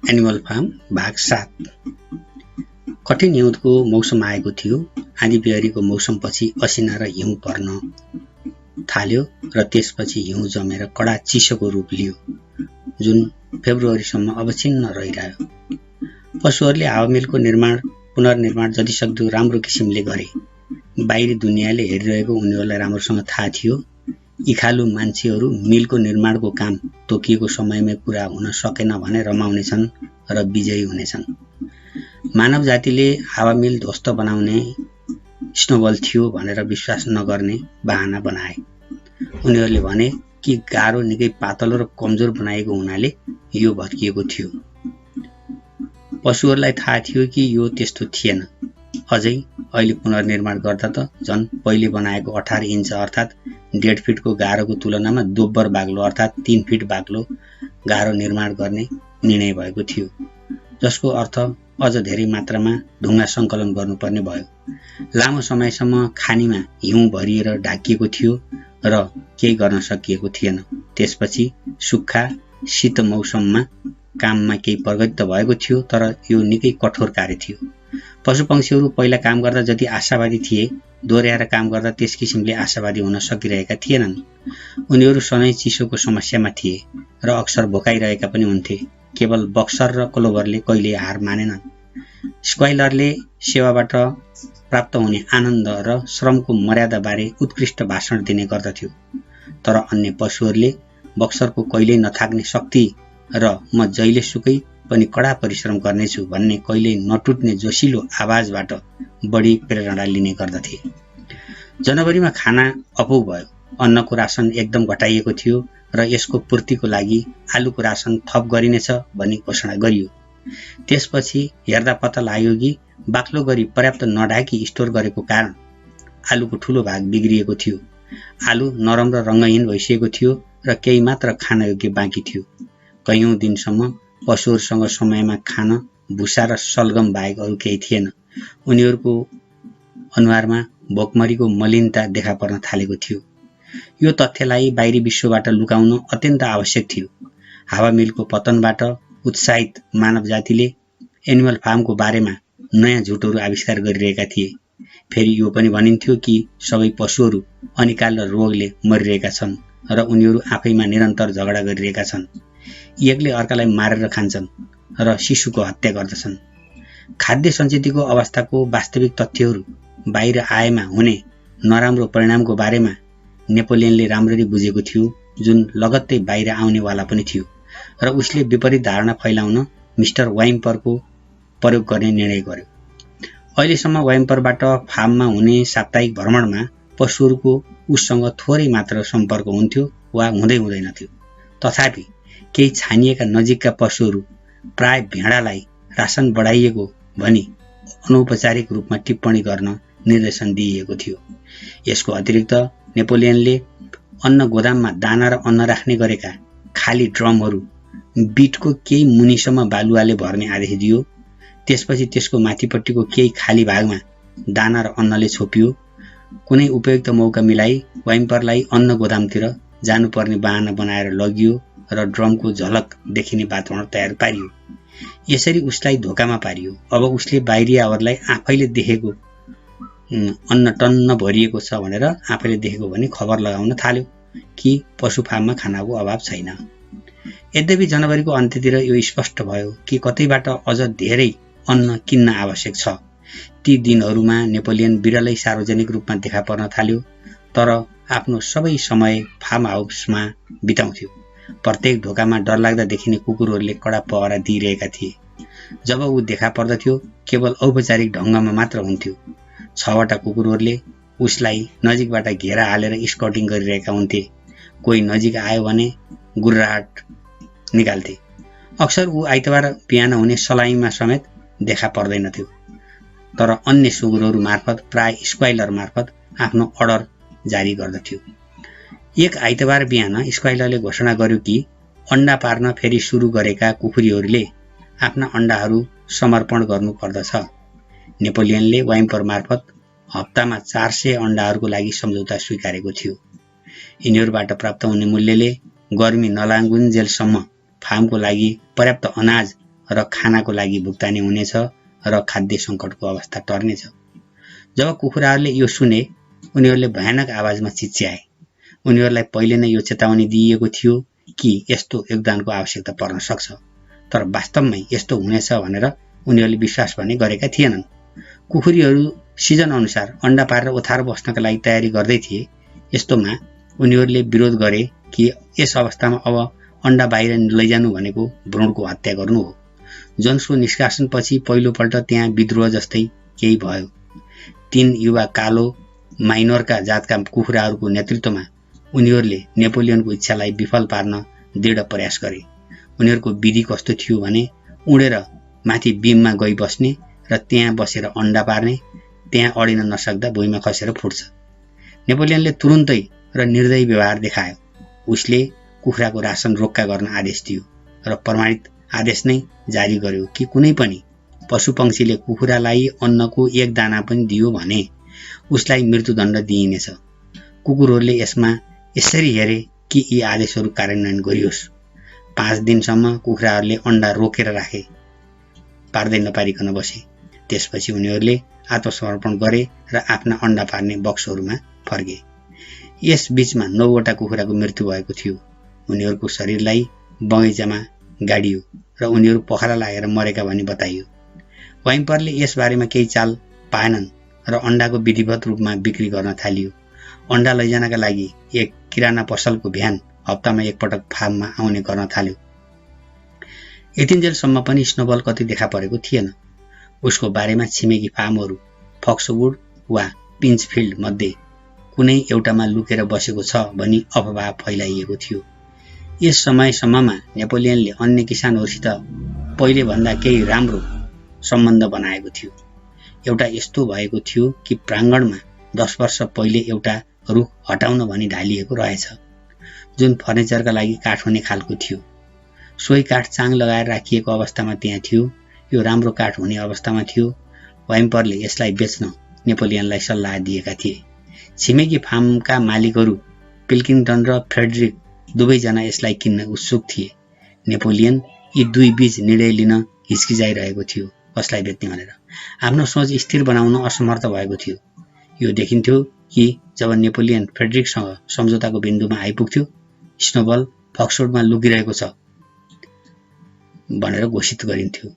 Animal farm भाग 7। कठिन हिउँदको मौसम आएको थियो। आँधीबेहरीको मौसमपछि असिना र हिउँ पर्न थाल्यो र त्यसपछि हिउँ जमेर कडा चिसोको रूप लियो, जुन फेब्रुअरीसम्म अवच्छिन्न रहिरह्यो। पशुहरूले हावामिलको पुनर्निर्माण जतिसक्दो राम्रो किसिमले गरे। बाहिरी दुनियाँले हेरिरहेको उनीहरूलाई राम्रोसँग थाहा थियो। इखालु मान्छेहरू मिलको निर्माणको काम तोकिएको समयमै पूरा हुन सकेन भने रमाउनेछन् र विजयी हुनेछन्। मानव जातिले हावामिल ध्वस्त बनाउने स्नोबल थियो भनेर विश्वास नगर्ने बहाना बनाए। उनीहरूले भने कि गाह्रो निकै पातलो र कमजोर बनाएको हुनाले यो भत्किएको थियो। पशुहरूलाई थाहा थियो कि यो त्यस्तो थिएन। अझै अहिले पुनर्निर्माण गर्दा त झन् पहिले बनाएको 18 इन्च अर्थात् 1.5 फिटको गाह्रोको तुलनामा दोब्बर बाक्लो अर्थात् 3 फिट बाक्लो गाह्रो निर्माण गर्ने निर्णय भएको थियो, जसको अर्थ अझ धेरै मात्रामा ढुङ्गा सङ्कलन गर्नुपर्ने भयो। लामो समयसम्म खानीमा हिउँ भरिएर ढाकिएको थियो र केही गर्न सकिएको थिएन। त्यसपछि सुक्खा शीत मौसममा काममा केही प्रगति त भएको थियो, तर यो निकै कठोर कार्य थियो। पशुपक्षीहरू पहिला काम गर्दा जति आशावादी थिए, दोहोर्याएर काम गर्दा त्यस किसिमले आशावादी हुन सकिरहेका थिएनन्। उनीहरू सधैँ चिसोको समस्यामा थिए र अक्सर भोकाइरहेका पनि हुन्थे। केवल बक्सर र क्लोभरले कहिले हार मानेनन्। स्क्वाइलरले सेवाबाट प्राप्त हुने आनन्द र श्रमको मर्यादाबारे उत्कृष्ट भाषण दिने गर्दथ्यो, तर अन्य पशुहरूले बक्सरको कहिल्यै नथाक्ने शक्ति र म जहिलेसुकै पनि कडा परिश्रम गर्नेछु भन्ने कहिल्यै नटुट्ने जोसिलो आवाजबाट बढी प्रेरणा लिने गर्दथे। जनवरीमा खाना अपुग भयो। अन्नको राशन एकदम घटाइएको थियो र यसको पूर्तिको लागि आलुको राशन थप गरिनेछ भनी घोषणा गरियो। त्यसपछि हेर्दा पत्ता लाग्यो कि बाक्लो गरी पर्याप्त नढाकी स्टोर गरेको कारण आलुको ठूलो भाग बिग्रिएको थियो। आलु नरम र रङ्गहीन भइसकेको थियो र केही मात्र खान योग्य बाँकी थियो। कैयौं दिनसम्म पशुहरूसँग समयमा खान भुसा र सलगम बाहेक अरू केही थिएन। उनीहरूको अनुहारमा भोकमरीको मलिनता देखा पर्न थालेको थियो। यो तथ्यलाई बाहिरी विश्वबाट लुकाउन अत्यन्त आवश्यक थियो। हावामिलको पतनबाट उत्साहित मानव जातिले एनिमल फार्मको बारेमा नयाँ झुटहरू आविष्कार गरिरहेका थिए। फेरि यो पनि भनिन्थ्यो कि सबै पशुहरू अनिकाल र रोगले मरिरहेका छन् र उनीहरू आफैमा निरन्तर झगडा गरिरहेका छन्। एकले अर्कालाई मारेर खान्छन् र शिशुको हत्या गर्दछन्। खाद्य सञ्चितको अवस्थाको वास्तविक तथ्यहरू बाहिर आएमा हुने नराम्रो परिणामको बारेमा नेपोलियनले राम्ररी बुझेको थियो, जुन लगत्तै बाहिर आउनेवाला पनि थियो, र उसले विपरीत धारणा फैलाउन मिस्टर वाइम्परको प्रयोग गर्ने निर्णय गर्यो। अहिलेसम्म वाइम्परबाट फार्ममा हुने साप्ताहिक भ्रमणमा पशुहरूको उससँग थोरै मात्र सम्पर्क हुन्थ्यो वा हुँदैनथ्यो। तथापि केही छानिएका नजिकका पशुहरू प्राय भेडालाई राशन बढाइएको भनी अनौपचारिक रूपमा टिप्पणी गर्न निर्देशन दिइएको थियो। यसको अतिरिक्त नेपोलियनले अन्न गोदाममा दाना र अन्न राख्ने गरेका खाली ड्रमहरू बिटको केही मुनिसम्म बालुवाले भर्ने आदेश दियो। त्यसपछि त्यसको माथिपट्टिको केही खाली भागमा दाना र अन्नले छोपियो। कुनै उपयुक्त मौका मिलाई वाइम्परलाई अन्न गोदामतिर जानुपर्ने बहाना बनाएर लगियो र ड्रमको झलक देखिने वातावरण तयार पारियो। यसरी उसलाई धोकामा पारियो। अब उसले बाहिरियाहरूलाई आफैले देखेको अन्न टन्न भरिएको छ भनेर आफैले देखेको भनी खबर लगाउन थाल्यो कि पशु फार्ममा खानाको अभाव छैन। यद्यपि जनवरीको अन्त्यतिर यो स्पष्ट भयो कि कतैबाट अझ धेरै अन्न किन्न आवश्यक छ। ती दिनहरूमा नेपोलियन बिरलै सार्वजनिक रूपमा देखा पर्न थाल्यो, तर आफ्नो सबै समय फार्म हाउसमा बिताउँथ्यो। प्रत्येक ढोकामा डरलाग्दा देखिने कुकुरहरूले कडा पहरा दिइरहेका थिए। जब ऊ देखा पर्दथ्यो, केवल औपचारिक ढङ्गमा मात्र हुन्थ्यो। 6वटा कुकुरहरूले उसलाई नजिकबाट घेरा हालेर स्काउटिङ गरिरहेका हुन्थे। कोही नजिक आयो भने गुर्राट निकाल्थे। अक्सर ऊ आइतबार बिहान हुने सलामीमा समेत देखा पर्दैनथ्यो, तर अन्य सुँगुरहरू मार्फत, प्राय स्क्वाइलर मार्फत आफ्नो अर्डर जारी गर्दथ्यो। एक आइतबार बिहान स्क्वाइलरले घोषणा गर्यो कि अण्डा पार्न फेरि सुरु गरेका कुखुरीहरूले आफ्ना अण्डाहरू समर्पण गर्नुपर्दछ। नेपोलियनले वाइम्पर मार्फत हप्तामा 400 अण्डाहरूको लागि सम्झौता स्वीकारेको थियो। यिनीहरूबाट प्राप्त हुने मूल्यले गर्मी नलागुन्जेलसम्म फार्मको लागि पर्याप्त अनाज र खानाको लागि भुक्तानी हुनेछ र खाद्य सङ्कटको अवस्था टर्नेछ। जब कुखुराहरूले यो सुने उनीहरूले भयानक आवाजमा चिच्याए। उनीहरूलाई पहिले नै यो चेतावनी दिइएको थियो कि यस्तो योगदानको आवश्यकता पर्न सक्छ, तर वास्तवमै यस्तो हुनेछ भनेर उनीहरूले विश्वास भने गरेका थिएनन्। कुखुरीहरू सिजन अनुसार अण्डा पारेर ओथार बस्नका लागि तयारी गर्दै थिए। यस्तोमा उनीहरूले विरोध गरे कि यस अवस्थामा अब अण्डा बाहिर लैजानु भनेको भ्रूणको हत्या गर्नु हो। जनसो निष्कासनपछि पहिलोपल्ट त्यहाँ विद्रोह जस्तै केही भयो। 3 युवा कालो माइनरका जातका कुखुराहरूको नेतृत्वमा उनीहरूले नेपोलियनको इच्छालाई विफल पार्न दृढ प्रयास गरे। उनीहरूको विधि कस्तो थियो भने उडेर माथि बीममा गई बस्ने र त्यहाँ बसेर अण्डा पार्ने, त्यहाँ अडिन नसक्दा भुइँमा खसेर फुट्छ। नेपोलियनले तुरुन्तै र निर्दयी व्यवहार देखायो। उसले कुखुराको राशन रोक्का गर्न आदेश दियो र प्रमाणित आदेश नै जारी गर्यो कि कुनै पनि पशुपक्षीले कुखुरालाई अन्नको 1 दाना पनि दियो भने उसलाई मृत्युदण्ड दिइनेछ। कुकुरहरूले यसमा यसरी हेरे कि यी आदेशहरू कार्यान्वयन गरियोस्। 5 दिनसम्म कुखुराहरूले अण्डा रोकेर राखे, पार्दै नपारिकन बसे। त्यसपछि उनीहरूले आत्मसमर्पण गरे र आफ्ना अण्डा पार्ने बक्सहरूमा फर्के। यस बीचमा 9 वटा कुखुराको मृत्यु भएको थियो। उनीहरूको शरीरलाई बगैँचामा गाडियो र उनीहरू पखाला लागेर मरेका भनी बताइयो। वाइम्परले यस बारेमा केही चाल पाएनन् र अण्डाको विधिवत रूपमा बिक्री गर्न थालियो। अण्डा लैजानका लागि एक किराना पसलको भ्यान हप्तामा एकपटक फार्ममा आउने गर्न थाल्यो। यतिन्जेलसम्म पनि स्नोबल कति देखा परेको थिएन। उसको बारेमा छिमेकी फार्महरू फक्सवुड वा पिन्चफिल्ड मध्ये कुनै एउटामा लुकेर बसेको छ भनी अफवाह फैलाइएको थियो। यस समयसम्ममा नेपोलियनले अन्य किसानहरूसित पहिले भन्दा केही राम्रो सम्बन्ध बनाएको थियो। एउटा यस्तो भएको थियो कि प्राङ्गणमा 10 वर्ष पहिले एउटा रुख हटाउन भनी ढालिएको रहेछ, जुन फर्निचरका लागि काठ हुने खालको थियो। सोही काठ चाङ लगाएर राखिएको अवस्थामा त्यहाँ थियो। यो राम्रो काठ हुने अवस्थामा थियो। वाइम्परले यसलाई बेच्न नेपोलियनलाई सल्लाह दिएका थिए। छिमेकी फार्मका मालिकहरू पिल्किङटन र फ्रेडरिक दुवैजना यसलाई किन्न उत्सुक थिए। नेपोलियन यी दुई बीच निर्णय लिन हिचकिचाइरहेको थियो, कसलाई बेच्ने भनेर। आफ्नो सोच स्थिर बनाउन असमर्थ भएको थियो। यो देखिन्थ्यो कि जब नेपोलियन फ्रेडरिकसँग सम्झौताको बिन्दुमा आइपुग्थ्यो, स्नोबल फक्सवुडमा लुकिरहेको छ भनेर घोषित गरिन्थ्यो।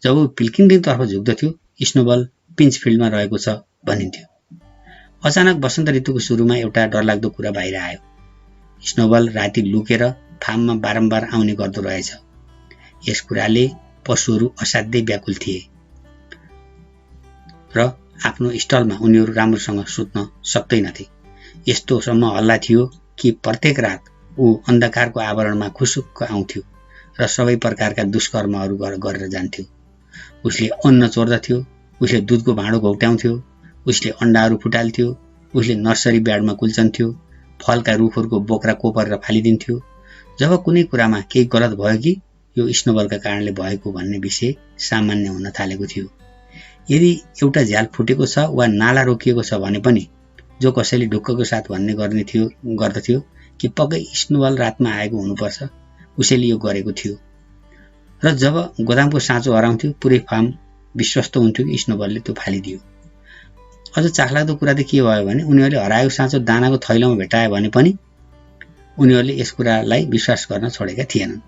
जब ऊ पिल्किङटनतर्फ झुक्दथ्यो, स्नोबल पिन्चफिल्डमा रहेको छ भनिन्थ्यो। अचानक वसन्त ऋतुको सुरुमा एउटा डरलाग्दो कुरा बाहिर आयो। स्नोबल राति लुकेर फार्ममा बारम्बार आउने गर्दो रहेछ। यस कुराले पशुहरू असाध्यै व्याकुल थिए र आफ्नो स्टलमा उनीहरू राम्रोसँग सुत्न सक्दैनथे। यस्तोसम्म हल्ला थियो कि प्रत्येक रात ऊ अन्धकारको आवरणमा खुसुक्क आउँथ्यो र सबै प्रकारका दुष्कर्महरू गरेर जान्थ्यो। उसले अन्न चोर्दथ्यो, उसले दुधको भाँडो घौट्याउँथ्यो, उसले अण्डाहरू फुटाल्थ्यो, उसले नर्सरी ब्याडमा कुल्चन्थ्यो, फलका रुखहरूको बोक्रा कोपरेर फालिदिन्थ्यो। जब कुनै कुरामा केही गलत भयो कि यो स्नोबलका कारणले भएको भन्ने विषय सामान्य हुन थालेको थियो। यदि एउटा झ्याल फुटेको छ वा नाला रोकिएको छ भने पनि जो कसैले ढुक्कको साथ भन्ने गर्दथ्यो कि पक्कै स्नोबल रातमा आएको हुनुपर्छ, उसैले यो गरेको थियो। र जब गोदामको साँचो हराउँथ्यो, पुरै फार्म विश्वस्त हुन्थ्यो कि स्नोबलले त्यो फालिदियो। अझ चाखलाग्दो कुरा त के भयो भने उनीहरूले हराएको साँचो दानाको थैलोमा भेटायो भने पनि उनीहरूले यस कुरालाई विश्वास गर्न छोडेका थिएनन्।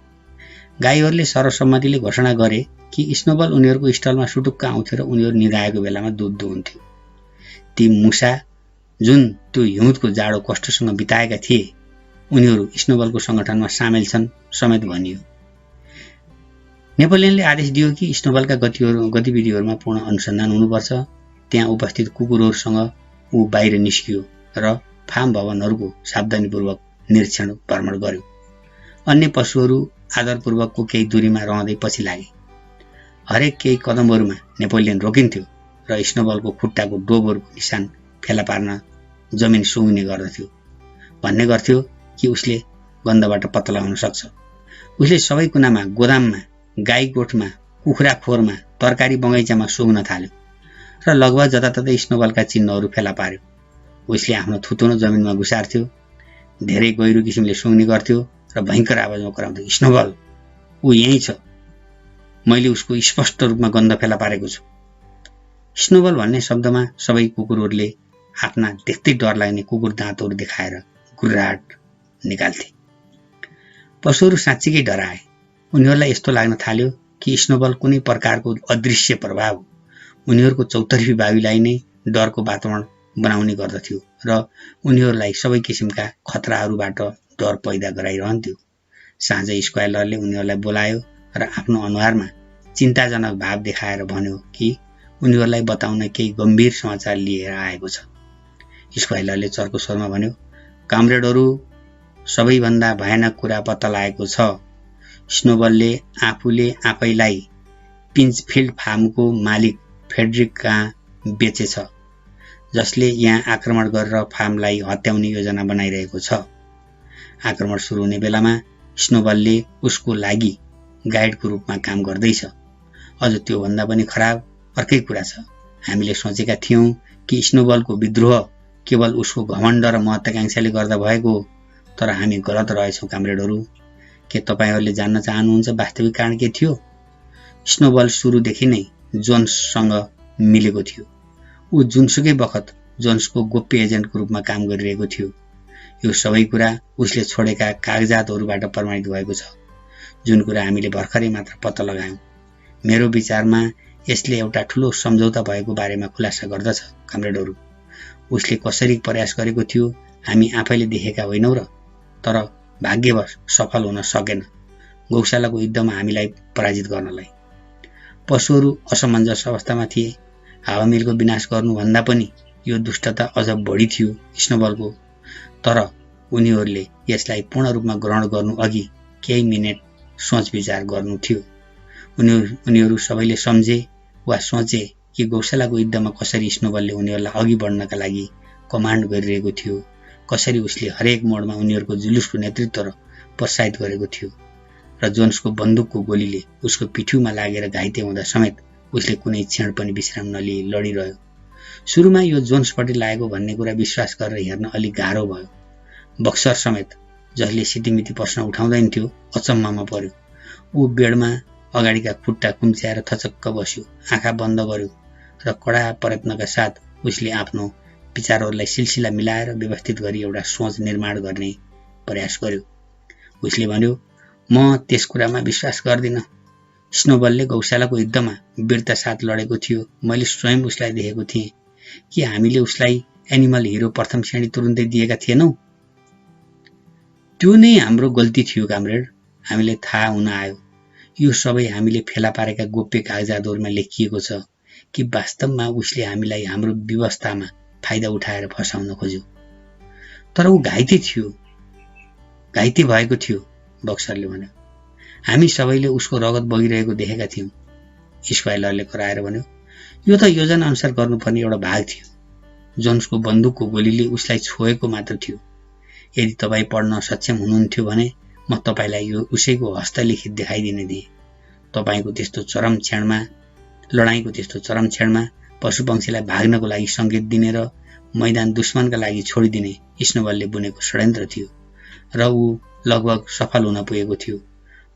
गाईहरूले सर्वसम्मतिले घोषणा गरे कि स्नोबल उनीहरूको स्टलमा सुटुक्क आउँथ्यो र उनीहरू निदाएको बेलामा दुध दुहुन्थ्यो। ती मुसा जुन त्यो हिउँदको जाडो कष्टसँग बिताएका थिए, उनीहरू स्नोबलको संगठनमा सामेल छन् समेत भनियो। नेपोलियनले आदेश दियो कि स्नोबलका गतिविधिहरूमा पूर्ण अनुसन्धान हुनुपर्छ। त्यहाँ उपस्थित कुकुरहरूसँग ऊ बाहिर निस्कियो र फार्म भवनहरूको सावधानीपूर्वक निरीक्षण भ्रमण गर्यो। अन्य पशुहरू आदरपूर्वकको केही दूरीमा रहँदै पछि लागे। हरेक केही कदमहरूमा नेपोलियन रोकिन्थ्यो र स्नोबलको खुट्टाको डोबहरूको निशान फेला पार्न जमिन सुँघ्ने गर्दथ्यो। भन्ने गर्थ्यो कि उसले गन्धबाट पत्ता लगाउन सक्छ। उसले सबै कुनामा, गोदाममा, गाई गोठमा, कुखुरा खोरमा, तरकारी बगैँचामा सुँघ्न थाल्यो र लगभग जताततै स्नोबलका चिन्हहरू फेला पार्यो। उसले आफ्नो थुतुनो जमिनमा घुसार्थ्यो, धेरै गहिरो किसिमले सुँघ्ने गर्थ्यो र भयङ्कर आवाजमा कराउँथ्यो, स्नोबल, ऊ यहीँ छ। मैले उसको स्पष्ट रूपमा गन्ध फेला पारेको छु। स्नोबल भन्ने शब्दमा सबै कुकुरहरूले आफ्ना देख्दै डर लाग्ने कुकुर दाँतहरू देखाएर गुर्राट निकाल्थे। पशुहरू साँच्चीकै डराए। उनीहरूलाई यस्तो लाग्न थाल्यो कि स्नोबल कुनै प्रकारको अदृश्य प्रभाव उनीहरूको चौतर्फी बाहुलाई नै डरको वातावरण बनाउने गर्दथ्यो र उनीहरूलाई सबै किसिमका खतराहरूबाट डर पैदा गराइरहन्थ्यो। साँझ स्क्वाइलरले उनीहरूलाई बोलायो र आफ्नो अनुहारमा चिन्ताजनक भाव देखाएर भन्यो कि उनीहरूलाई बताउन केही गम्भीर समाचार लिएर आएको छ। स्क्वाइलरले चर्को स्वरमा भन्यो, कामरेडहरू, सबैभन्दा भयानक कुरा पत्ता लागेको छ। स्नोबलले आफूले आफैलाई पिन्चफिल्ड फार्मको मालिक फ्रेडरिक कहाँ बेचेछ, जसले यहाँ आक्रमण गरेर फार्मलाई हत्याउने योजना बनाइरहेको छ। आक्रमण सुरु हुने बेलामा स्नोबलले उसको लागि गाइडको रूपमा काम गर्दैछ। अझ त्योभन्दा पनि खराब अर्कै कुरा छ। हामीले सोचेका थियौं कि स्नोबलको विद्रोह केवल उसको घमण्ड र महत्वाकांक्षाले गर्दा भएको हो, तर हामी गलत रहेछौं कामरेडहरू। के तपाईहरूले जान्न चाहनुहुन्छ वास्तविक कारण के थियो? स्नोबल सुरुदेखि नै जोन्ससँग मिलेको थियो। ऊ जुनसुकै बखत जोन्सको गोप्य एजेन्टको रूपमा काम गरिरहेको थियो। यो सबै कुरा उसले छोडेका कागजातहरूबाट प्रमाणित भएको छ, जुन कुरा हामीले भर्खरै मात्र पत्ता लगायौं। मेरो विचारमा यसले एउटा ठूलो सम्झौता भएको बारेमा खुलासा गर्दछ कामरेडहरू। उसले कसरी प्रयास गरेको थियो हामी आफैले देखेका होइनौं र, तर भाग्यवश सफल हुन सकेन गौशालाको युद्धमा हामीलाई पराजित गर्नलाई। पशुहरू असमञ्जस अवस्थामा थिए। हावामिलको विनाश गर्नुभन्दा पनि यो दुष्टता अझ बढी थियो स्नोबलको, तर उनीहरूले यसलाई पूर्ण रूपमा ग्रहण गर्नु अघि केही मिनेट सोच विचार गर्नु थियो। उनीहरू सबैले सम्झे वा सोचे कि गौशालाको युद्धमा कसरी स्नोबलले उनीहरूलाई अघि बढ्नका लागि कमान्ड गरिरहेको थियो, कसरी उसले हरेक मोडमा उनीहरूको जुलुसको नेतृत्व र प्रोत्साहित गरेको थियो, र जोन्सको बन्दुकको गोलीले उसको पिठ्यूमा लागेर घाइते हुँदा समेत उसले कुनै क्षण पनि विश्राम नलिई लडिरह्यो। सुरुमा यो जोन्सपट्टि लागेको भन्ने कुरा विश्वास गरेर हेर्न अलि गाह्रो भयो। बक्सर समेत, जसले सिटिमिति प्रश्न उठाउँदैन थियो, अचम्ममा पर्यो। ऊ बेडमा अगाडिका खुट्टा कुम्च्याएर थचक्क बस्यो, आँखा बन्द गर्यो र कडा प्रयत्नका साथ उसले आफ्नो विचारहरूलाई सिलसिला मिलाएर व्यवस्थित गरी एउटा सोच निर्माण गर्ने प्रयास गर्यो। उसले भन्यो, म त्यस कुरामा विश्वास गर्दिन। स्नोबलले गौशालाको युद्धमा वीरता साथ लडेको थियो। मैले स्वयं उसलाई देखेको थिएँ। कि हामीले उसलाई एनिमल हिरो प्रथम श्रेणी तुरुन्तै दिएका थिएनौं? त्यो नै हाम्रो गल्ती थियो कामरेड। हामीले थाहा हुन आयो। यो सबै हामीले फेला पारेका गोप्य कागजातहरूमा लेखिएको छ कि वास्तवमा उसले हामीलाई हाम्रो व्यवस्थामा फाइदा उठाएर फसाउन खोज्यो। तर ऊ घाइते भएको थियो, बक्सरले भन्यो। हामी सबैले उसको रगत बगिरहेको देखेका थियौं, स्क्वाइलरले कराएर भन्यो। यो त योजना अनुसार गर्नुपर्ने एउटा भाग थियो। जोन्सको बन्दुकको गोलीले उसलाई छोएको मात्र थियो। यदि तपाई पढ्न सक्षम हुनुहुन्थ्यो भने म तपाईलाई यो उसैको हस्तलिखित देखाइदिन दिए। तपाईको त्यस्तो चरम क्षणमा, लडाईँको त्यस्तो चरम क्षणमा पशुपक्षीलाई भाग्नको लागि संकेत दिने र मैदान दुश्मनका लागि छोडिदिने स्नोबलले बुनेको षड्यन्त्र थियो र ऊ लगभग सफल हुन पुगेको थियो।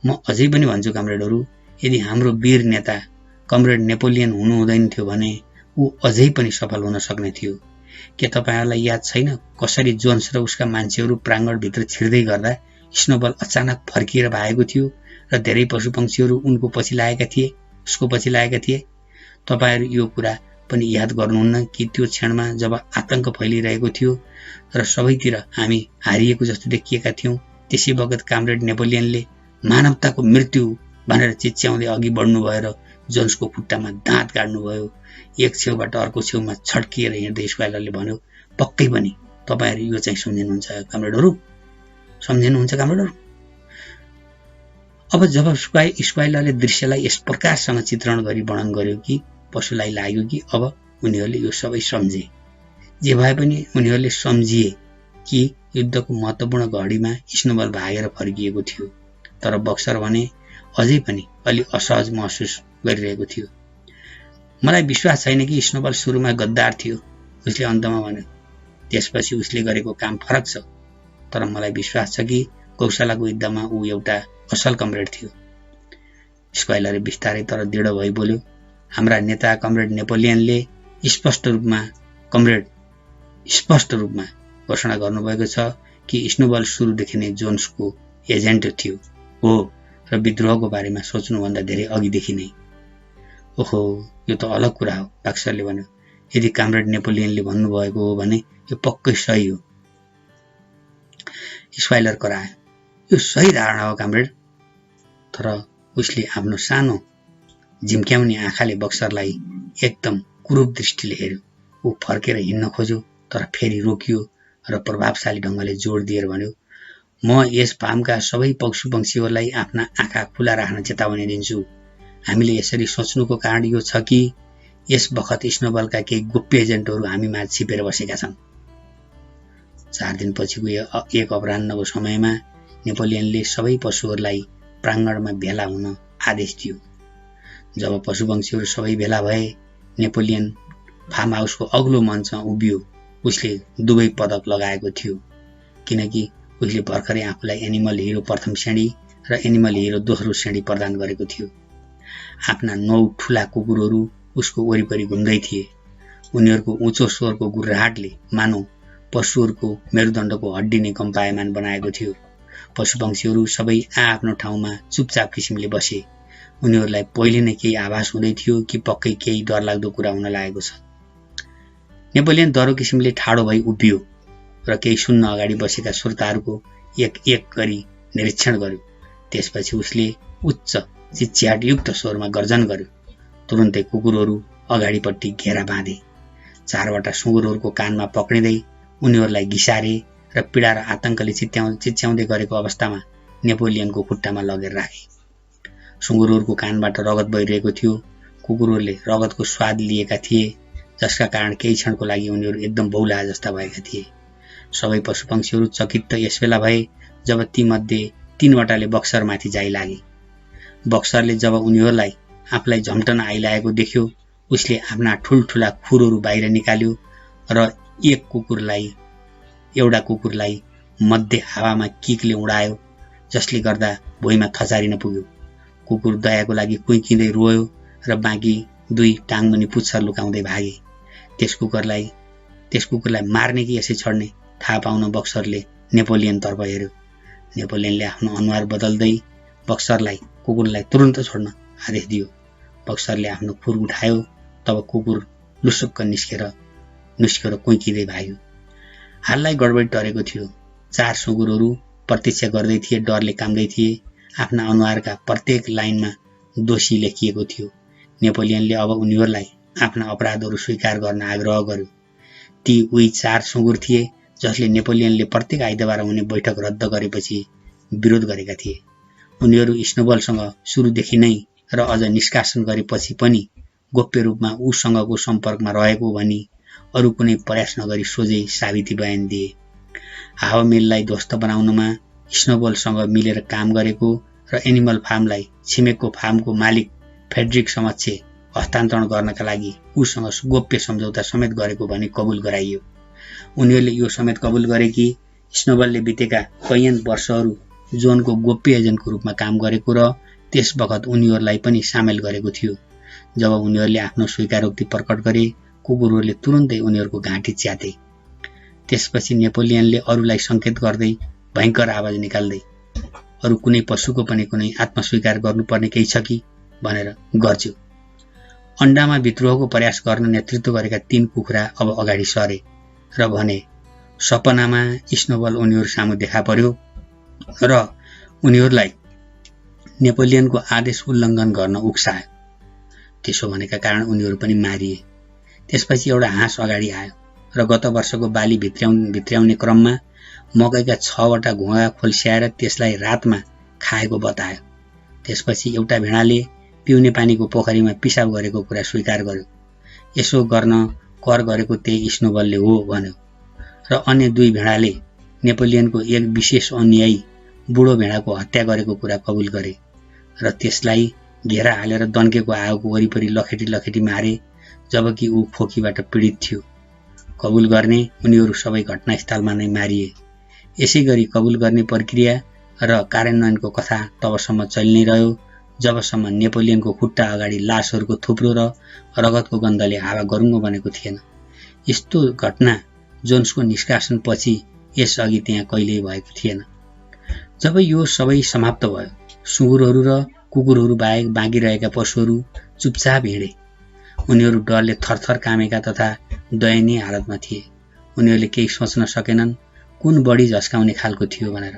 म अझै पनि भन्छु कामरेडहरू, यदि हाम्रो वीर नेता कमरेड नेपोलियन हुनु हुँदैन थियो भने ऊ अझै पनि सफल हुन सक्ने थियो। के तपाईहरुलाई याद छैन कसरी जोन्स र उसका मान्छेहरू प्राङ्गणभित्र छिर्दै गर्दा स्नोबल अचानक फर्किएर भागेको थियो र धेरै पशुपक्षीहरू उसको पछि लागेका थिए। तपाईहरु यो कुरा पनि याद गर्नुहुन्न कि त्यो क्षणमा जब आतंक फैलिरहेको थियो र सबैतिर हामी हारिएको जस्तो देखिएका थियौं, त्यसै बखत कामरेड नेपोलियनले मानवताको मृत्यु भनेर चिच्याउँदै अघि बढ्नु भयो र जोन्सको खुट्टामा दाँत गाड्नुभयो। एक छेउबाट अर्को छेउमा छड्किएर हिँड्दै स्क्वाइलरले भन्यो, पक्कै पनि तपाईहरु यो चाहिँ सम्झिनुहुन्छ कामरेडहरू? अब जब स्क्वाइलरले दृश्यलाई यस प्रकारसँग चित्रण गरी वर्णन गर्यो कि पशुलाई लाग्यो कि अब उनीहरूले यो सबै सम्झे। जे भए पनि उनीहरूले सम्झिए कि युद्धको महत्त्वपूर्ण घडीमा स्नोबल भागेर फर्किएको थियो। तर बक्सर भने अझै पनि अलि असहज महसुस गरिरहेको थियो। मलाई विश्वास छैन कि स्नोबल सुरुमा गद्दार थियो, उसले अन्तमा भन्यो। त्यसपछि उसले गरेको काम फरक छ, तर मलाई विश्वास छ कि गौशालाको युद्धमा ऊ एउटा असल कमरेड थियो। स्क्वाइलरले बिस्तारै तर दृढ भई बोल्यो, हाम्रा नेता कमरेड नेपोलियनले स्पष्ट रूपमा घोषणा गर्नुभएको छ कि स्नोबल सुरुदेखि नै जोन्सको एजेन्ट थियो हो र विद्रोहको बारेमा सोच्नुभन्दा धेरै अघिदेखि नै। ओहो, यो त अलग कुरा हो, बाक्सरले भन्यो। यदि कमरेड नेपोलियनले भन्नुभएको हो भने यो पक्कै सही हो। स्क्वाइलर करायो, यो सही धारणा हो कमरेड। तर उसले आफ्नो सानो झिम्क्याउने आँखाले बक्सरलाई एकदम कुरूप दृष्टिले हेर्यो। ऊ फर्केर हिँड्न खोज्यो, तर फेरि रोकियो र प्रभावशाली ढङ्गले जोड दिएर भन्यो, म यस फार्मका सबै पशुपक्षीहरूलाई आफ्ना आँखा खुला राख्न चेतावनी दिन्छु। हामीले यसरी सोच्नुको कारण यो छ कि यस बखत स्नोबलका केही गोप्य एजेन्टहरू हामीमा छिपेर बसेका छन्। 4 दिनपछिको एक अपराह्नको समयमा नेपोलियनले सबै पशुहरूलाई प्राङ्गणमा भेला हुन आदेश दियो। जब पशुपक्षीहरू सबै भेला भए, नेपोलियन फार्म हाउसको अग्लो मञ्चमा उभियो। उसले दुवै पदक लगाएको थियो, किनकि उसले भर्खरै आफूलाई एनिमल हिरो प्रथम श्रेणी र एनिमल हिरो दोस्रो श्रेणी प्रदान गरेको थियो। आफ्ना 9 ठूला कुकुरहरू उसको वरिपरि घुम्दै थिए। उनीहरूको उँचो स्वरको गुर्राहटले मानव पशुहरूको मेरुदण्डको हड्डी नै कम्पायमान बनाएको थियो। पशुपक्षीहरू सबै आफ्नो ठाउँमा चुपचाप किसिमले बसे। उनीहरूलाई पहिले नै केही आभास हुँदै थियो कि पक्कै केही डरलाग्दो कुरा हुन लागेको छ। नेपोलियन दह्रो किसिमले ठाडो भई उभियो र केही सुन्न अगाडि बसेका श्रोताहरूको एक एक गरी निरीक्षण गर्यो। त्यसपछि उसले उच्च चिच्याटयुक्त स्वरमा गर्जन गर्यो। तुरुन्तै कुकुरहरू अगाडिपट्टि घेरा बाँधे। 4वटा सुँगुरहरूको कानमा पक्रिँदै उनीहरूलाई घिसारे र पीडा र आतंकले चिच्याउँदै गरेको अवस्थामा नेपोलियनको खुट्टामा लगेर राखे। सुँगुरहरूको कानबाट रगत बहिरहेको थियो। कुकुरहरूले रगतको स्वाद लिएका थिए, जसका कारण केही क्षणको लागि उनीहरू एकदम बौला जस्ता भएका थिए। सबै पशुपक्षीहरू चकित यसबेला भए जब तीमध्ये 3वटाले बक्सरमाथि जाइ लागे। बक्सरले जब उनीहरूलाई आफूलाई झम्टन आइलागेको देख्यो, उसले आफ्ना ठुल्ठुला खुरहरू बाहिर निकाल्यो र एउटा कुकुरलाई मध्य हावामा किकले उडायो, जसले गर्दा भुइँमा थचारिन पुग्यो। कुकुर दयाको लागि कुइकिँदै रोयो र बाँकी 2 टाङमुनि पुच्छर लुकाउँदै भागे। त्यस कुकुरलाई मार्ने कि यसै छोड्ने थाहा पाउन बक्सरले नेपोलियनतर्फ हेर्यो। नेपोलियनले आफ्नो अनुहार बदल्दै कुकुरलाई तुरुन्त छोड्न आदेश दियो। बक्सरले आफ्नो खुर उठायो, तब कुकुर लुसुक्क निस्केर कुइकिँदै भाग्यो। हाललाई गडबडी टरेको थियो। 4 सुँगुरहरू प्रतीक्षा गर्दै थिए, डरले काम्दै थिए। आफ्ना अनुहारका प्रत्येक लाइनमा दोषी लेखिएको थियो। नेपोलियनले अब उनीहरूलाई आफ्ना अपराधहरू स्वीकार गर्न आग्रह गर्यो। ती उही 4 सुँगुर थिए जसले नेपोलियनले प्रत्येक आइतबार हुने बैठक रद्द गरेपछि विरोध गरेका थिए। उनीहरू स्नोबलसँग सुरुदेखि नै र अझ निष्कासन गरेपछि पनि गोप्य रूपमा उसँगको सम्पर्कमा रहेको भनी अरू कुनै प्रयास नगरी सोझै साबिती बयान दिए। हावामेललाई ध्वस्त बनाउनमा स्नोबलसँग मिलेर काम गरेको र एनिमल फार्मलाई छिमेकको फार्मको मालिक फेड्रिक समक्ष हस्तान्तरण गर्नका लागि उसँग गोप्य सम्झौता समेत गरेको भनी कबुल गराइयो। उनीहरूले यो समेत कबुल गरे कि स्नोबलले बितेका कैयन वर्षहरू जोनको गोप्य एजेन्टको रूपमा काम गरेको र त्यस बखत उनीहरूलाई पनि सामेल गरेको थियो। जब उनीहरूले आफ्नो स्वीकारोक्ति प्रकट गरे, कुकुरहरूले तुरुन्तै उनीहरूको घाँटी च्याते। त्यसपछि नेपोलियनले अरूलाई सङ्केत गर्दै भयङ्कर आवाज निकाल्दै, अरू कुनै पशुको पनि कुनै आत्मस्वीकार गर्नुपर्ने केही छ कि भनेर गर्ज्यो। अन्डामा विद्रोहको प्रयास गर्न नेतृत्व गरेका 3 कुखुरा अब अगाडि सरे र भने, सपनामा स्नोबल उनीहरू सामु देखा पर्यो र उनीहरूलाई नेपोलियनको आदेश उल्लङ्घन गर्न उक्सायो। त्यसो भनेका कारण उनीहरू पनि मारिए। त्यसपछि एउटा हाँस अगाडि आयो र गत वर्षको बाली भित्र्याउने क्रममा मकैका 6वटा घुँगा खोल्स्याएर त्यसलाई रातमा खाएको बतायो। त्यसपछि एउटा भेडाले पिउने पानीको पोखरीमा पिसाब गरेको कुरा स्वीकार गर्यो। यसो गर्न कर गरेको त्यही स्नोबलले हो भन्यो र अन्य 2 भेडाले नेपोलियनको एक विशेष अनुयायी बुढो भेडाको हत्या गरेको कुरा कबुल गरे र त्यसलाई घेरा हालेर दन्केको आगोको वरिपरि लखेटी मारे, जबकि ऊ खोकीबाट पीडित थियो। कबुल गर्ने उनीहरू सबै घटनास्थलमा नै मारिए। यसै गरी कबुल गर्ने प्रक्रिया र कार्यान्वयनको कथा तबसम्म चलि नै रह्यो जबसम्म नेपोलियनको खुट्टा अगाडि लासहरूको थुप्रो र रगतको गन्धले हावा गरुङ्गो बनेको थिएन। यस्तो घटना जोन्सको निष्कासनपछि यसअघि त्यहाँ कहिल्यै भएको थिएन। जब यो सबै समाप्त भयो, सुँगुरहरू र कुकुरहरू बाहेक बाँकी रहेका पशुहरू चुपचाप हिँडे। उनीहरू डरले थरथर कामेका तथा दयनीय हालतमा थिए। उनीहरूले केही सोच्न सकेनन् कुन बढी झस्काउने खालको थियो भनेर।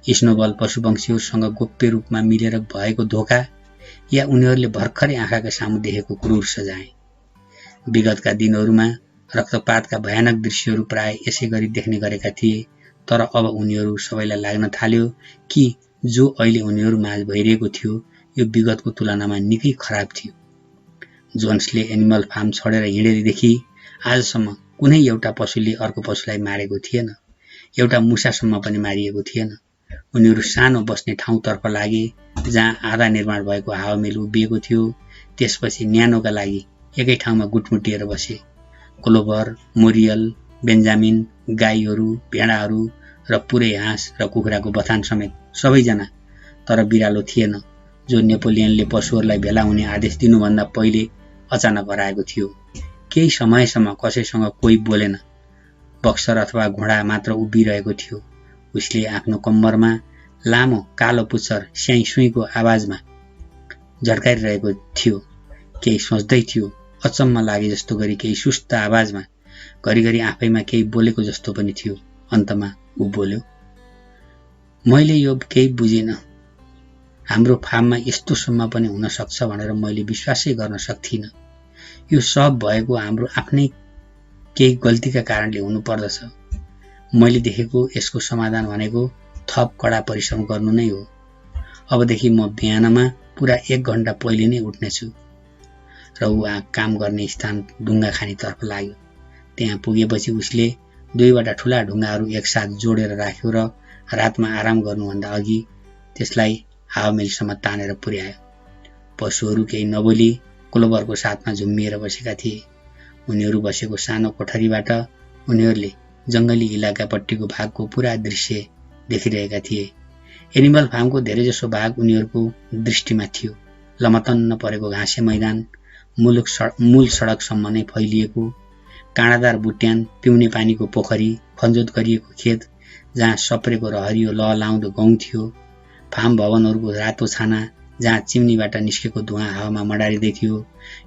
स्नोबल पशुपक्षीहरूसँग गोप्य रूपमा मिलेर भएको धोका या उनीहरूले भर्खरै आँखाका सामु देखेको क्रूर सजाय। विगतका दिनहरूमा रक्तपातका भयानक दृश्यहरू प्राय यसै गरी देख्ने गरेका थिए, तर अब उनीहरू सबैलाई लाग्न थाल्यो कि जो अहिले उनीहरू माझ भइरहेको थियो यो विगतको तुलनामा निकै खराब थियो। जोन्सले एनिमल फार्म छोडेर हिँडेदेखि आजसम्म कुनै एउटा पशुले अर्को पशुलाई मारेको थिएन। एउटा मुसासम्म पनि मारिएको थिएन। उनीहरू सानो बस्ने ठाउँतर्फ लागे जहाँ आधा निर्माण भएको हावामेल उभिएको थियो। त्यसपछि न्यानोका लागि एकै ठाउँमा गुटमुटिएर बसे। क्लोभर, मोरियल, बेन्जामिन, गाईहरू, भेडाहरू र पुरै हाँस र कुखुराको बथान समेत सबैजना, तर बिरालो थिएन जो नेपोलियनले पशुहरूलाई भेला हुने आदेश दिनुभन्दा पहिले अचानक हराएको थियो। केही समयसम्म कसैसँग कोही बोलेन। बक्सर अथवा घोडा मात्र उभिरहेको थियो। उसले आफ्नो कम्मरमा लामो कालो पुच्छर स्याई सुईको आवाजमा झड्काइरहेको थियो। केही सोच्दै थियो। अचम्म लागे जस्तो गरी केही सुस्त आवाजमा, घरिघरि आफैमा केही बोलेको जस्तो पनि थियो। अन्तमा ऊ बोल्यो, मैले यो केही बुझिन। हाम्रो फार्ममा यस्तोसम्म पनि हुन सक्छ भनेर मैले विश्वासै गर्न सक्थिन। यो सब भएको हाम्रो आफ्नै केही गल्तीका कारणले हुनु पर्दछ। मैले देखेको यसको समाधान भनेको थप कडा परिश्रम गर्नु नै हो। अबदेखि म बिहानमा पुरा 1 घण्टा पहिले नै उठ्नेछु। र ऊ काम गर्ने स्थान ढुङ्गा खानीतर्फ लाग्यो। त्यहाँ पुगेपछि उसले 2वटा ठूला ढुङ्गाहरू एकसाथ जोडेर राख्यो र रातमा आराम गर्नुभन्दा अघि त्यसलाई हावामेलसम्म तानेर पुर्यायो। पशुहरू केही नबोली क्लोभरको साथमा झुम्मिएर बसेका थिए। उनीहरू बसेको सानो कोठरीबाट उनीहरूले जंगली इलाकापट्टिको भागको पुरा दृश्य देखिरहेका थिए। एनिमल फार्मको धेरैजसो भाग उनीहरूको दृष्टिमा थियो। लमतन्न परेको घाँसे मैदान, मूल सडकसम्म नै फैलिएको काँडादार बुट्यान, पिउने पानीको पोखरी, खनजोत गरिएको खेत जहाँ सप्रेको र हरियो लहलाउँदो गहुँ थियो, फार्म भवनहरूको रातो छाना जहाँ चिम्नीबाट निस्केको धुवाँ हावामा मडारिँदै थियो।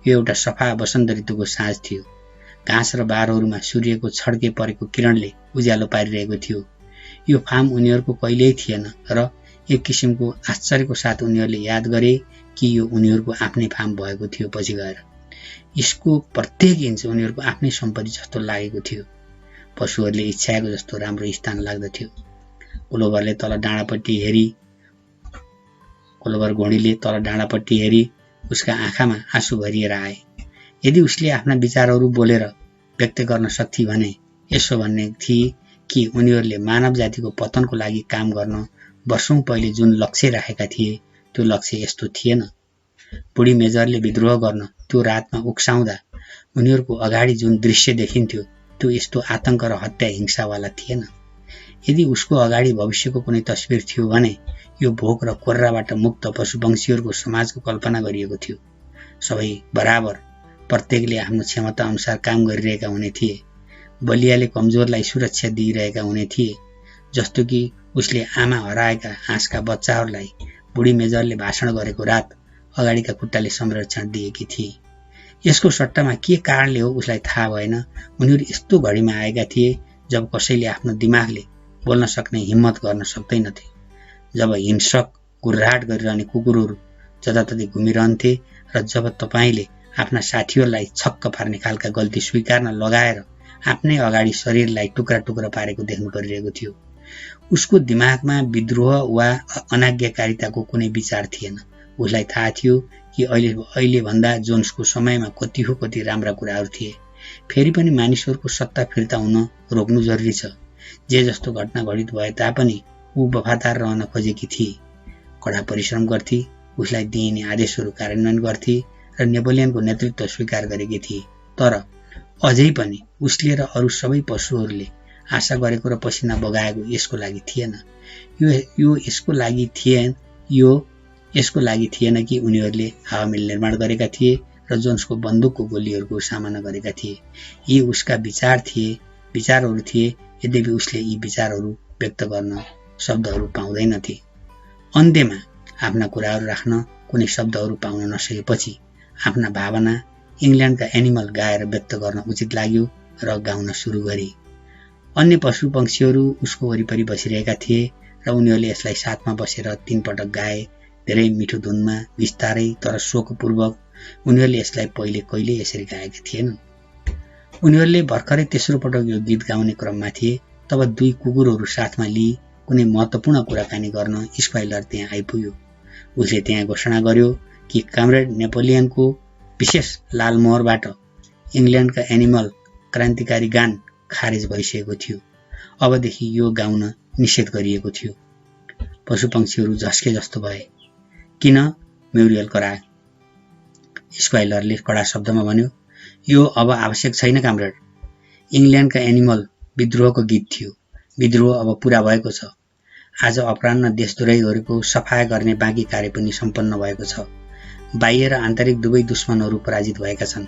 यो एउटा सफा वसन्त ऋतुको साँझ थियो। घाँस र बारहरूमा सूर्यको छड्के परेको किरणले उज्यालो पारिरहेको थियो। यो फार्म उनीहरूको कहिल्यै थिएन र एक किसिमको आश्चर्यको साथ उनीहरूले याद गरे कि यो उनीहरूको आफ्नै फार्म भएको थियो। पछि गएर यसको प्रत्येक इन्च उनीहरूको आफ्नै सम्पत्ति जस्तो लागेको थियो। पशुहरूले इच्छाएको जस्तो राम्रो स्थान लाग्दथ्यो। क्लोभर घोडीले तल डाँडापट्टि हेरी उसका आँखामा आँसु भरिएर आए। यदि उसले आफ्ना विचारहरू बोलेर व्यक्त गर्न सक्थे भने यसो भन्ने थिए कि उनीहरूले मानव जातिको पतनको लागि काम गर्न वर्षौं पहिले जुन लक्ष्य राखेका थिए त्यो लक्ष्य यस्तो थिएन। बुढी मेजरले विद्रोह गर्न त्यो रातमा उक्साउँदा उनीहरूको अगाडि जुन दृश्य देखिन्थ्यो त्यो यस्तो आतंक र हत्या हिंसावाला थिएन। यदि उसको अगाडि भविष्यको कुनै तस्बिर थियो भने यो भोक र कोर्राबाट मुक्त पशुपक्षीहरूको समाजको कल्पना गरिएको थियो। सबै बराबर, प्रत्येकले आफ्नो क्षमता अनुसार काम गरिरहेका हुने थिए। बलियाले कमजोरलाई सुरक्षा दिइरहेका हुने थिए। जस्तो कि उसले आमा हराएका हाँसका बच्चाहरूलाई बुढी मेजरले भाषण गरेको रात अगाडिका खुट्टाले संरक्षण दिएकी थिए। यसको सट्टामा के कारणले हो उसलाई थाहा भएन। उनीहरू यस्तो घडीमा आएका थिए जब कसैले आफ्नो दिमागले बोल्न सक्ने हिम्मत गर्न सक्दैनथे। जब हिंसक गुर्राट गरिरहने कुकुरहरू जताततै घुमिरहन्थे र जब तपाईले आफ्ना साथीहरूलाई छक्क पार्ने खालका गल्ती स्वीकार्न लगाएर आफ्नै अगाडि शरीरलाई टुक्रा टुक्रा पारेको देख्नु परिरहेको थियो। उसको दिमागमा विद्रोह वा अनाज्ञाकारिताको कुनै विचार थिएन। उसलाई थाहा थियो कि अहिले भन्दा जोन्सको समयमा कति हो कति राम्रा कुराहरू थिए। फेरि पनि मानिसहरूको सत्ता फिर्ता हुन रोक्नु जरुरी छ। जे जस्तो घटना घटित भए तापनि ऊ वफादार रहन खोजेकी थिए। कडा परिश्रम गर्थे, उसलाई दिइने आदेशहरू कार्यान्वयन गर्थे र नेपोलियनको नेतृत्व स्वीकार गरेकी थिए। तर अझै पनि उसले र अरू सबै पशुहरूले आशा गरेको र पसिना बगाएको यसको लागि थिएन। यो यसको लागि थिएन। यो यसको लागि थिएन कि उनीहरूले हावामेल निर्माण गरेका थिए र जोन्सको बन्दुकको गोलीहरूको सामना गरेका थिए। यी उसका विचारहरू थिए, यद्यपि उसले यी विचारहरू व्यक्त गर्न शब्दहरू पाउँदैनथे। अन्त्यमा आफ्ना कुराहरू राख्न कुनै शब्दहरू पाउन नसकेपछि आफ्ना भावना इङ्ल्यान्डका एनिमल गाएर व्यक्त गर्न उचित लाग्यो र गाउन सुरु गरे। अन्य पशु पक्षीहरू उसको वरिपरि बसिरहेका थिए र उनीहरूले यसलाई साथमा बसेर 3 पटक गाए, धेरै मिठो धुनमा, बिस्तारै तर शोकपूर्वक। उनीहरूले यसलाई पहिले कहिले यसरी गाएका थिएनन्। उनीहरूले भर्खरै तेस्रो पटक यो गीत गाउने क्रममा थिए, तब 2 कुकुरहरू साथमा लिई कुनै महत्त्वपूर्ण कुराकानी गर्न स्क्वाइलर त्यहाँ आइपुग्यो। उसले त्यहाँ घोषणा गर्यो कि कमरेड नेपोलियनको विशेष लाल मोहरबाट इङ्ल्यान्डका एनिमल क्रान्तिकारी गान खारेज भइसकेको थियो। अबदेखि यो गाउन निषेध गरिएको थियो। पशुपक्षीहरू झस्के जस्तो भए। किन? म्युरियल कराए। स्क्वाइलरले कडा शब्दमा भन्यो, यो अब आवश्यक छैन कमरेड। इङ्ल्यान्डका एनिमल विद्रोहको गीत थियो। विद्रोह अब पूरा भएको छ। आज अपराह्न देशद्रोहीहरूको सफाया गर्ने बाँकी कार्य पनि सम्पन्न भएको छ। बाह्य र आन्तरिक दुवै दुश्मनहरू पराजित भएका छन्।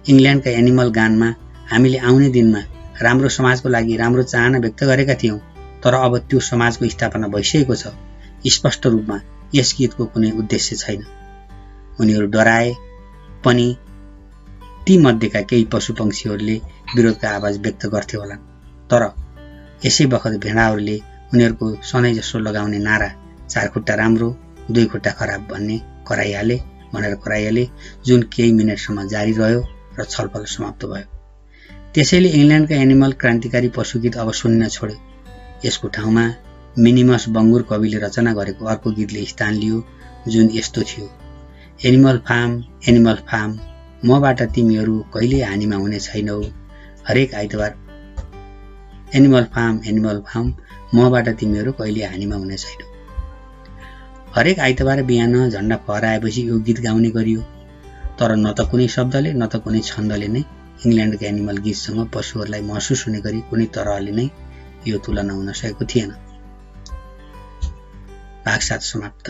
इङ्ल्यान्डका एनिमल गानमा हामीले आउने दिनमा राम्रो समाजको लागि राम्रो चाहना व्यक्त गरेका थियौं, तर अब त्यो समाजको स्थापना भइसकेको छ। स्पष्ट रूपमा यस गीतको कुनै उद्देश्य छैन। उनीहरू डराए पनि ती मध्येका केही पशुपक्षीहरूले विरोधका आवाज व्यक्त गर्थे होलान्, तर यसै बखत भेडाहरूले उनीहरूको सधैँ जसो लगाउने नारा 4 खुट्टा राम्रो 2 खुट्टा खराब भनेर कराइहाले, जुन केही मिनेटसम्म जारी रह्यो र छलफल समाप्त भयो। त्यसैले इङ्ल्यान्डका एनिमल क्रान्तिकारी पशुगीत अब सुन्न छोड्यो। यसको ठाउँमा मिनिमस बङ्गुर कविले रचना गरेको अर्को गीतले स्थान लियो, जुन यस्तो थियो, एनिमल फार्म, मबाट तिमीहरू कहिल्यै हानिमा हुने छैनौ। हरेक आइतबार एनिमल फार्म, मबाट तिमीहरू कहिल्यै हानिमा हुने छैनौ। हरेक आइतबार बिहान झण्डा फहराएपछि यो गीत गाउने गरियो, तर न त कुनै शब्दले न त कुनै छन्दले नै इङ्ल्यान्डका एनिमल गीतसँग पशुहरूलाई महसुस हुने गरी कुनै तरहले नै यो तुलना हुन सकेको थिएन। भाग 7 समाप्त।